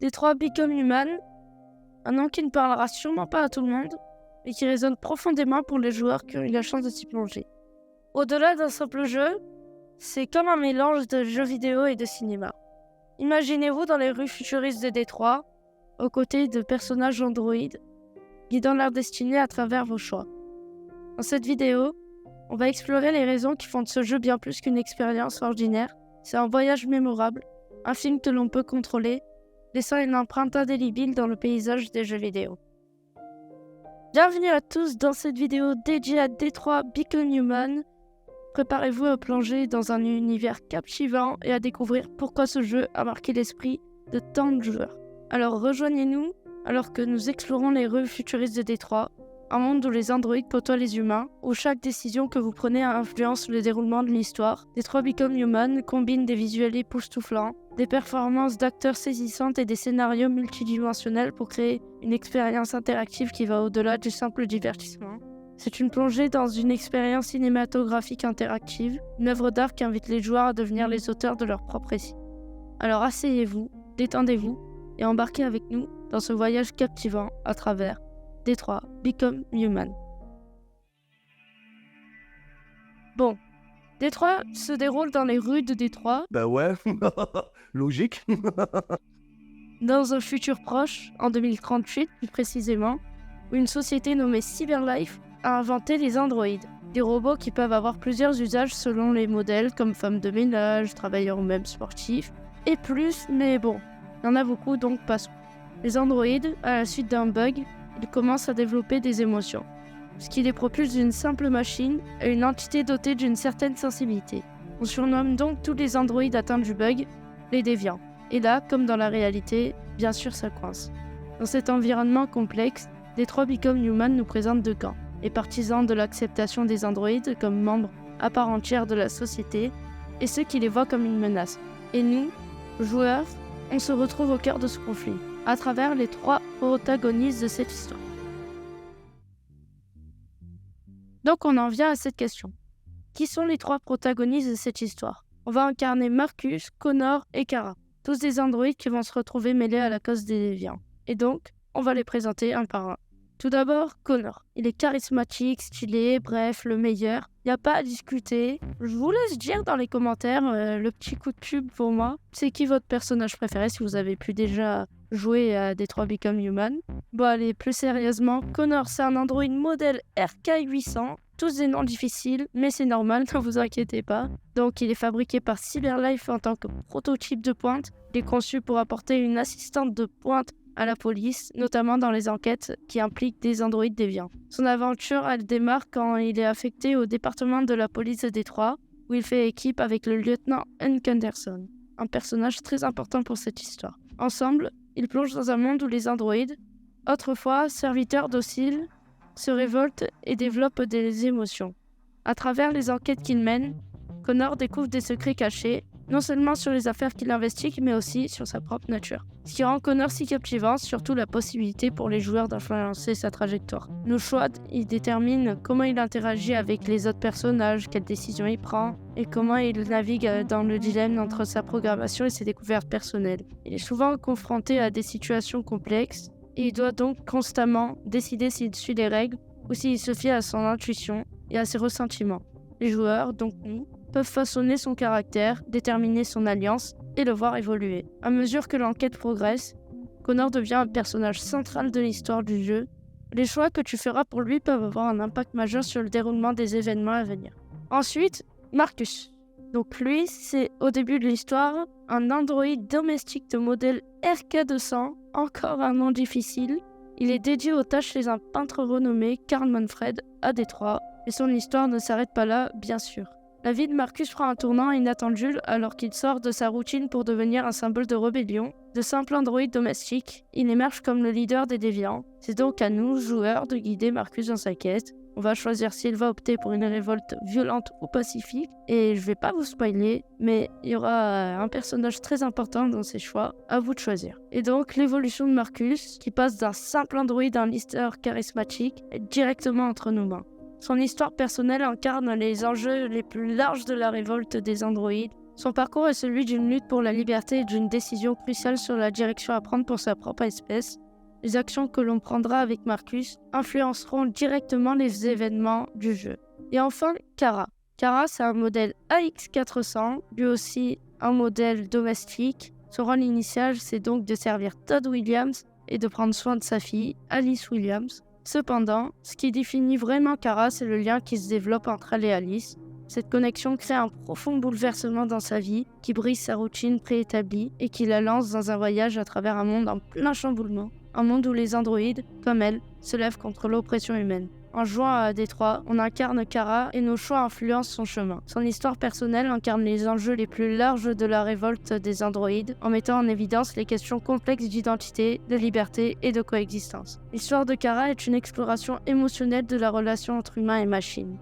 Détroit Become Human, un nom qui ne parlera sûrement pas à tout le monde, mais qui résonne profondément pour les joueurs qui ont eu la chance de s'y plonger. Au-delà d'un simple jeu, c'est comme un mélange de jeux vidéo et de cinéma. Imaginez-vous dans les rues futuristes de Détroit, aux côtés de personnages androïdes, guidant leur destinée à travers vos choix. Dans cette vidéo, on va explorer les raisons qui font de ce jeu bien plus qu'une expérience ordinaire. C'est un voyage mémorable, un film que l'on peut contrôler, laissant une empreinte indélébile dans le paysage des jeux vidéo. Bienvenue à tous dans cette vidéo dédiée à Détroit Become Human. Préparez-vous à plonger dans un univers captivant et à découvrir pourquoi ce jeu a marqué l'esprit de tant de joueurs. Alors rejoignez-nous alors que nous explorons les rues futuristes de Détroit, un monde où les androïdes côtoient les humains, où chaque décision que vous prenez influence le déroulement de l'histoire. Détroit Become Human combine des visuels époustouflants, des performances d'acteurs saisissantes et des scénarios multidimensionnels pour créer une expérience interactive qui va au-delà du simple divertissement. C'est une plongée dans une expérience cinématographique interactive, une œuvre d'art qui invite les joueurs à devenir les auteurs de leur propre récit. Alors asseyez-vous, détendez-vous et embarquez avec nous dans ce voyage captivant à travers Détroit Become Human. Bon, Détroit se déroule dans les rues de Détroit. Bah ouais, logique. Dans un futur proche, en 2038 plus précisément, où une société nommée Cyberlife a inventé les androïdes, des robots qui peuvent avoir plusieurs usages selon les modèles comme femmes de ménage, travailleurs ou même sportifs, et plus, mais bon, il y en a beaucoup donc passons. Les androïdes, à la suite d'un bug, ils commencent à développer des émotions, ce qui les propulse d'une simple machine à une entité dotée d'une certaine sensibilité. On surnomme donc tous les androïdes atteints du bug les déviants. Et là, comme dans la réalité, bien sûr ça coince. Dans cet environnement complexe, Détroit Become Human nous présente deux camps. Les partisans de l'acceptation des androïdes comme membres à part entière de la société et ceux qui les voient comme une menace. Et nous, joueurs, on se retrouve au cœur de ce conflit, à travers les trois protagonistes de cette histoire. Donc on en vient à cette question. Qui sont les trois protagonistes de cette histoire ? On va incarner Marcus, Connor et Kara, tous des androïdes qui vont se retrouver mêlés à la cause des déviants. Et donc, on va les présenter un par un. Tout d'abord, Connor. Il est charismatique, stylé, bref, le meilleur. Il n'y a pas à discuter. Je vous laisse dire dans les commentaires le petit coup de pub pour moi. C'est qui votre personnage préféré si vous avez pu déjà jouer à Détroit Become Human. Bon allez, plus sérieusement, Connor c'est un androïde modèle RK800. Tous des noms difficiles, mais c'est normal, ne vous inquiétez pas. Donc il est fabriqué par Cyberlife en tant que prototype de pointe. Il est conçu pour apporter une assistante de pointe à la police, notamment dans les enquêtes qui impliquent des androïdes déviants. Son aventure, elle démarre quand il est affecté au département de la police de Détroit, où il fait équipe avec le lieutenant Hank Anderson, un personnage très important pour cette histoire. Ensemble, ils plongent dans un monde où les androïdes, autrefois serviteurs dociles, se révoltent et développent des émotions. À travers les enquêtes qu'il mène, Connor découvre des secrets cachés, non seulement sur les affaires qu'il investigue, mais aussi sur sa propre nature. Ce qui rend Connor si captivant, surtout la possibilité pour les joueurs d'influencer sa trajectoire. Nos choix, ils déterminent comment il interagit avec les autres personnages, quelles décisions il prend, et comment il navigue dans le dilemme entre sa programmation et ses découvertes personnelles. Il est souvent confronté à des situations complexes, et il doit donc constamment décider s'il suit les règles ou s'il se fie à son intuition et à ses ressentiments. Les joueurs, donc nous, peuvent façonner son caractère, déterminer son alliance et le voir évoluer. À mesure que l'enquête progresse, Connor devient un personnage central de l'histoire du jeu. Les choix que tu feras pour lui peuvent avoir un impact majeur sur le déroulement des événements à venir. Ensuite, Marcus. Donc lui, c'est au début de l'histoire, un androïde domestique de modèle RK200, encore un nom difficile. Il est dédié aux tâches chez un peintre renommé, Carl Manfred, à Détroit, et son histoire ne s'arrête pas là, bien sûr. La vie de Marcus prend un tournant inattendu alors qu'il sort de sa routine pour devenir un symbole de rébellion. De simple androïde domestique, il émerge comme le leader des déviants. C'est donc à nous, joueurs, de guider Marcus dans sa quête. On va choisir s'il va opter pour une révolte violente ou pacifique. Et je vais pas vous spoiler, mais il y aura un personnage très important dans ses choix, à vous de choisir. Et donc l'évolution de Marcus, qui passe d'un simple androïde à un leader charismatique, est directement entre nos mains. Son histoire personnelle incarne les enjeux les plus larges de la révolte des androïdes, Son parcours est celui d'une lutte pour la liberté et d'une décision cruciale sur la direction à prendre pour sa propre espèce. Les actions que l'on prendra avec Marcus influenceront directement les événements du jeu. Et enfin, Kara. Kara, c'est un modèle AX400, lui aussi un modèle domestique. Son rôle initial, c'est donc de servir Todd Williams et de prendre soin de sa fille, Alice Williams. Cependant, ce qui définit vraiment Kara, c'est le lien qui se développe entre elle et Alice. Cette connexion crée un profond bouleversement dans sa vie, qui brise sa routine préétablie et qui la lance dans un voyage à travers un monde en plein chamboulement. Un monde où les androïdes, comme elle, se lèvent contre l'oppression humaine. En jouant à Détroit, on incarne Kara et nos choix influencent son chemin. Son histoire personnelle incarne les enjeux les plus larges de la révolte des androïdes, en mettant en évidence les questions complexes d'identité, de liberté et de coexistence. L'histoire de Kara est une exploration émotionnelle de la relation entre humains et machines.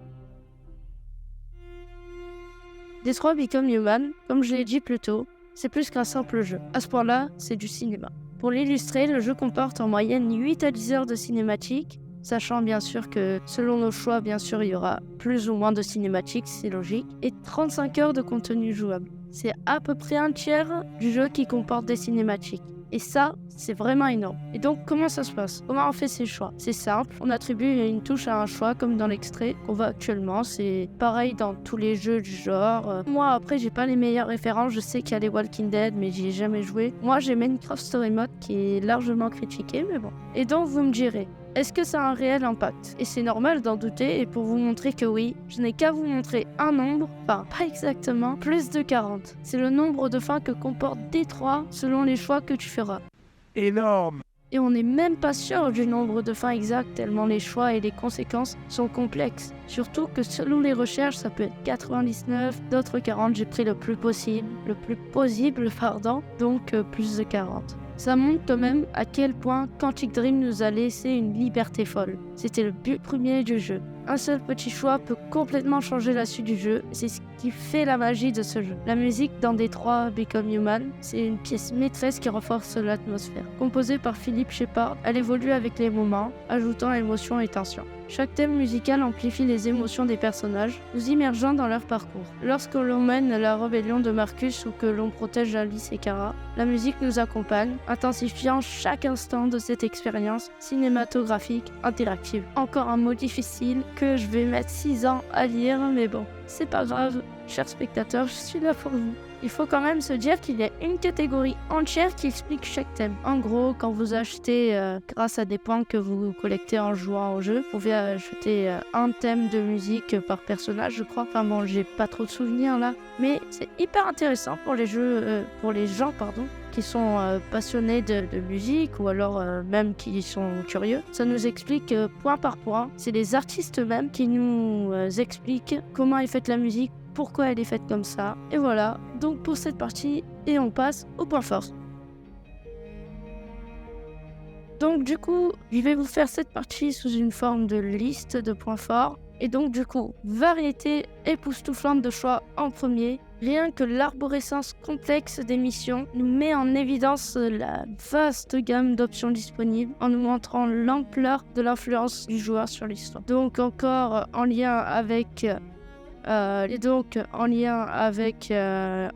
Détroit Become Human, comme je l'ai dit plus tôt, c'est plus qu'un simple jeu. À ce point-là, c'est du cinéma. Pour l'illustrer, le jeu comporte en moyenne 8 à 10 heures de cinématiques, sachant bien sûr que selon nos choix, bien sûr, il y aura plus ou moins de cinématiques, c'est logique, et 35 heures de contenu jouable. C'est à peu près un tiers du jeu qui comporte des cinématiques. Et ça, c'est vraiment énorme. Et donc, comment ça se passe? Comment on fait ses choix? C'est simple, on attribue une touche à un choix, comme dans l'extrait qu'on voit actuellement. C'est pareil dans tous les jeux du genre. Moi, après, j'ai pas les meilleures références. Je sais qu'il y a les Walking Dead, mais j'y ai jamais joué. Moi, j'ai Minecraft Story Mode qui est largement critiqué, mais bon. Et donc, vous me direz, est-ce que ça a un réel impact? Et c'est normal d'en douter, et pour vous montrer que oui, je n'ai qu'à vous montrer un nombre, enfin pas exactement, plus de 40. C'est le nombre de fins que comporte Détroit selon les choix que tu feras. Énorme! Et on n'est même pas sûr du nombre de fins exact tellement les choix et les conséquences sont complexes. Surtout que selon les recherches, ça peut être 99, d'autres 40, j'ai pris le plus possible, donc plus de 40. Ça montre quand même à quel point Quantic Dream nous a laissé une liberté folle. C'était le but premier du jeu. Un seul petit choix peut complètement changer la suite du jeu, c'est ce qui fait la magie de ce jeu. La musique dans Détroit Become Human, c'est une pièce maîtresse qui renforce l'atmosphère. Composée par Philip Shepard, elle évolue avec les moments, ajoutant émotion et tension. Chaque thème musical amplifie les émotions des personnages, nous immergeant dans leur parcours. Lorsque l'on mène la rébellion de Marcus ou que l'on protège Alice et Kara, la musique nous accompagne, intensifiant chaque instant de cette expérience cinématographique interactive. Encore un mot difficile que je vais mettre 6 ans à lire, mais bon, c'est pas grave, chers spectateurs, je suis là pour vous. Il faut quand même se dire qu'il y a une catégorie entière qui explique chaque thème. En gros, quand vous achetez, grâce à des points que vous collectez en jouant au jeu, vous pouvez acheter un thème de musique par personnage, je crois. Enfin bon, j'ai pas trop de souvenirs là, mais c'est hyper intéressant pour les gens qui sont passionnés de musique ou alors même qui sont curieux. Ça nous explique point par point. C'est les artistes eux-mêmes qui nous expliquent comment est faite la musique, pourquoi elle est faite comme ça. Et voilà, donc pour cette partie, et on passe au point fort. Donc du coup, je vais vous faire cette partie sous une forme de liste de points forts. Et donc du coup, variété époustouflante de choix en premier. Rien que l'arborescence complexe des missions nous met en évidence la vaste gamme d'options disponibles en nous montrant l'ampleur de l'influence du joueur sur l'histoire. Donc encore en lien avec un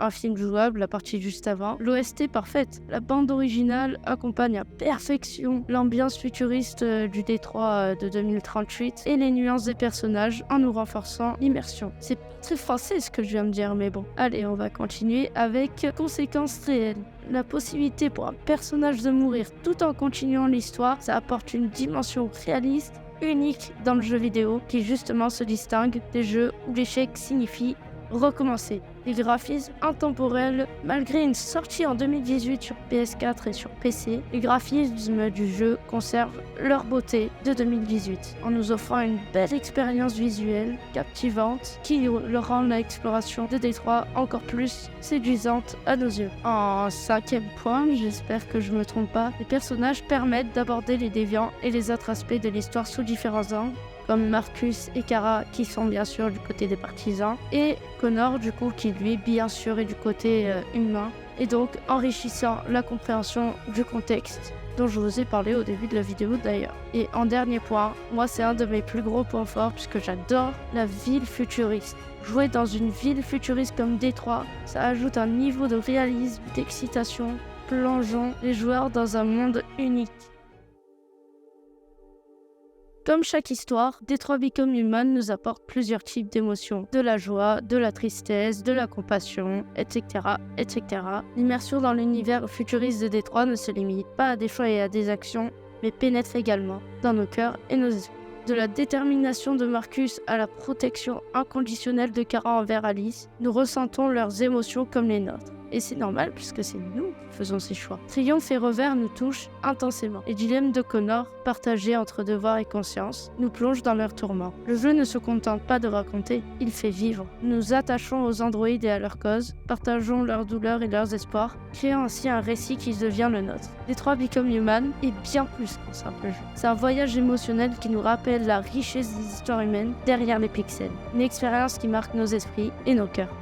film jouable, la partie juste avant. L'OST parfaite. La bande originale accompagne à perfection l'ambiance futuriste du Détroit de 2038 et les nuances des personnages en nous renforçant l'immersion. C'est pas très français ce que je viens de dire, mais bon. Allez, on va continuer avec conséquences réelles. La possibilité pour un personnage de mourir tout en continuant l'histoire, ça apporte une dimension réaliste unique dans le jeu vidéo qui justement se distingue des jeux où l'échec signifie recommencer. Les graphismes intemporels, malgré une sortie en 2018 sur PS4 et sur PC, les graphismes du jeu conservent leur beauté de 2018 en nous offrant une belle expérience visuelle captivante qui leur rend l'exploration de Détroit encore plus séduisante à nos yeux. En 5e point, j'espère que je me trompe pas, les personnages permettent d'aborder les déviants et les autres aspects de l'histoire sous différents angles, comme Marcus et Kara qui sont bien sûr du côté des partisans, et Connor du coup qui lui bien sûr est du côté humain et donc enrichissant la compréhension du contexte dont je vous ai parlé au début de la vidéo d'ailleurs. Et en dernier point, moi c'est un de mes plus gros points forts puisque j'adore la ville futuriste. Jouer dans une ville futuriste comme Détroit, ça ajoute un niveau de réalisme, d'excitation, plongeant les joueurs dans un monde unique. Comme chaque histoire, Detroit Become Human nous apporte plusieurs types d'émotions. De la joie, de la tristesse, de la compassion, etc. etc. L'immersion dans l'univers futuriste de Détroit ne se limite pas à des choix et à des actions, mais pénètre également dans nos cœurs et nos esprits. De la détermination de Marcus à la protection inconditionnelle de Kara envers Alice, nous ressentons leurs émotions comme les nôtres. Et c'est normal puisque c'est nous qui faisons ces choix. Triomphe et revers nous touchent intensément. Les dilemmes de Connor, partagés entre devoir et conscience, nous plongent dans leurs tourments. Le jeu ne se contente pas de raconter, il fait vivre. Nous nous attachons aux androïdes et à leur cause, partageons leurs douleurs et leurs espoirs, créant ainsi un récit qui devient le nôtre. Detroit Become Human est bien plus qu'un simple jeu. C'est un voyage émotionnel qui nous rappelle la richesse des histoires humaines derrière les pixels. Une expérience qui marque nos esprits et nos cœurs.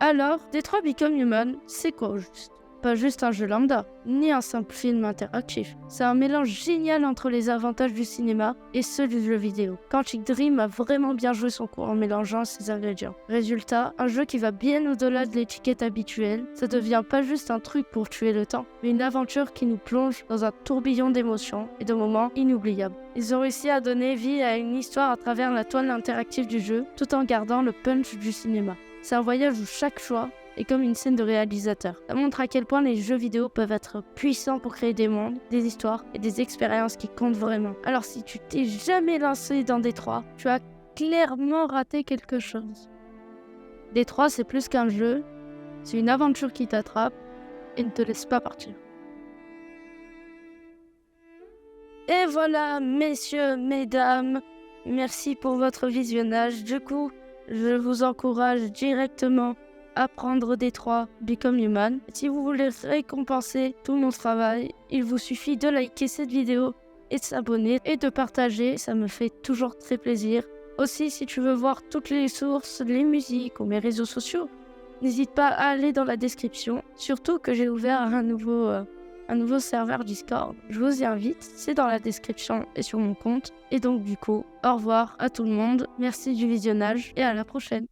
Alors, Detroit Become Human, c'est quoi au juste ? Pas juste un jeu lambda, ni un simple film interactif. C'est un mélange génial entre les avantages du cinéma et ceux du jeu vidéo. Quantic Dream a vraiment bien joué son coup en mélangeant ses ingrédients. Résultat, un jeu qui va bien au-delà de l'étiquette habituelle. Ça devient pas juste un truc pour tuer le temps, mais une aventure qui nous plonge dans un tourbillon d'émotions et de moments inoubliables. Ils ont réussi à donner vie à une histoire à travers la toile interactive du jeu, tout en gardant le punch du cinéma. C'est un voyage où chaque choix est comme une scène de réalisateur. Ça montre à quel point les jeux vidéo peuvent être puissants pour créer des mondes, des histoires et des expériences qui comptent vraiment. Alors si tu t'es jamais lancé dans Détroit, tu as clairement raté quelque chose. Détroit, c'est plus qu'un jeu, c'est une aventure qui t'attrape et ne te laisse pas partir. Et voilà, messieurs, mesdames, merci pour votre visionnage. Du coup, je vous encourage directement à prendre Detroit Become Human. Si vous voulez récompenser tout mon travail, il vous suffit de liker cette vidéo et de s'abonner et de partager, ça me fait toujours très plaisir. Aussi, si tu veux voir toutes les sources, les musiques ou mes réseaux sociaux, n'hésite pas à aller dans la description. Surtout que j'ai ouvert un nouveau serveur Discord. Je vous y invite, c'est dans la description et sur mon compte. Et donc du coup, au revoir à tout le monde, merci du visionnage et à la prochaine.